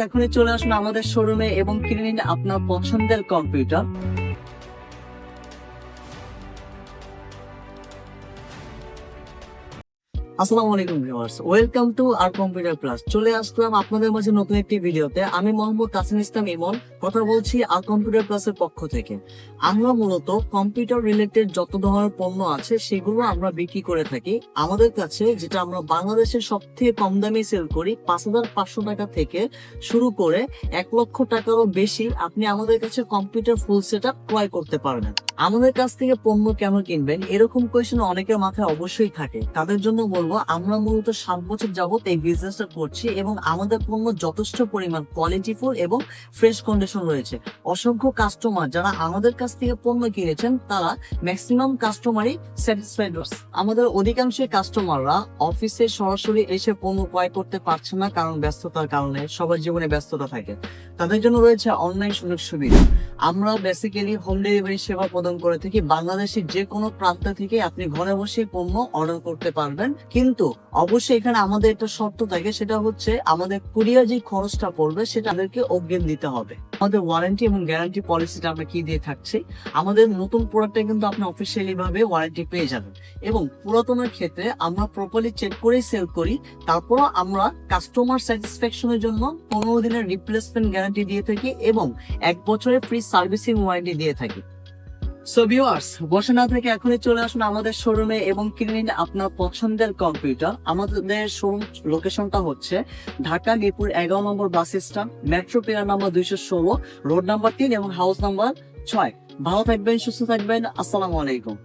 এখনই চলে আসুন আমাদের শোরুমে এবং কিনে নিন আপনার পছন্দের কম্পিউটার। আসসালামু আলাইকুম viewers, welcome to our computer plus. চলে আসলাম আপনাদের মাঝে নতুন একটি ভিডিওতে। আমি মোহাম্মদ কাসিম ইসলাম ইমন কথা বলছি আর কম্পিউটার প্লাসের পক্ষ থেকে। আমরা মূলত কম্পিউটার রিলেটেড যত ধরনের পণ্য আছে সেগুলো আমরা বিক্রি করে থাকি। আমাদের কাছে যেটা আমরা বাংলাদেশের সব থেকে কম দামে সেল করি 5,500 টাকা থেকে শুরু করে 1 লক্ষ টাকারও বেশি আপনি আমাদের কাছে কম্পিউটার ফুল সেটআপ ক্রয় করতে পারবেন। আমাদের কাছ থেকে পণ্য কেন কিনবেন এরকম কোয়েশ্চেন অনেকের মাথায় অবশ্যই থাকে। তাদের জন্য বলবো, আমরা মূলত 7 বছর যাবত এই বিজনেসটা করছি এবং আমাদের পণ্য যথেষ্ট পরিমাণ কোয়ালিটিফুল এবং ফ্রেশ কন্ডিশন রয়েছে। অসংখ্য কাস্টমার যারা আমাদের কাছ থেকে পণ্য কিনেছেন তারা ম্যাক্সিমাম কাস্টমারই স্যাটিসফাইড। আমাদের অধিকাংশ কাস্টমাররা অফিসে সরাসরি এসে পণ্য ক্রয় করতে পারছে না, কারণ ব্যস্ততার কারণে সবার জীবনে ব্যস্ততা থাকে। তাদের জন্য রয়েছে অনলাইন সুযোগ সুবিধা। আমরা বেসিক্যালি হোম ডেলিভারি সেবা প্রদান করে থাকি। বাংলাদেশের যে কোনো প্রান্ত থেকে আপনি ঘরে বসে পণ্য অর্ডার করতে পারবেন, কিন্তু অবশ্যই এখানে আমাদের একটা শর্ত থাকে, সেটা হচ্ছে আমাদের কুরিয়ার যে খরচটা পড়বে সেটা আমাদেরকে অগ্রিম দিতে হবে। আমাদের ওয়ারেন্টি এবং গ্যারান্টি পলিসিটা আমরা কি দিয়ে থাকছি, আমাদের নতুন প্রোডাক্টে কিন্তু আপনি অফিসিয়ালি ভাবে ওয়ারেন্টি পেয়ে যাবেন এবং পুরাতনের ক্ষেত্রে আমরা প্রপারলি চেক করেই সেল করি। তারপর আমরা কাস্টমার স্যাটিসফ্যাকশনের জন্য 15 দিনের রিপ্লেসমেন্ট গ্যারান্টি দিয়ে থাকি এবং 1 বছরের ফ্রি সার্ভিসিং ওয়ারেন্টি দিয়ে থাকি। সো ভিউয়ার্স, বসে না থেকে এখনই চলে আসুন আমাদের শোরুমে এবং কিনে নিন আপনার পছন্দের কম্পিউটার। আমাদের শোরুম লোকেশনটা হচ্ছে Dhaka Mirpur 11 number bus stand, metro pillar number 216, road number 3 এবং হাউস নাম্বার 6। ভালো থাকবেন, সুস্থ থাকবেন। আসসালামু আলাইকুম।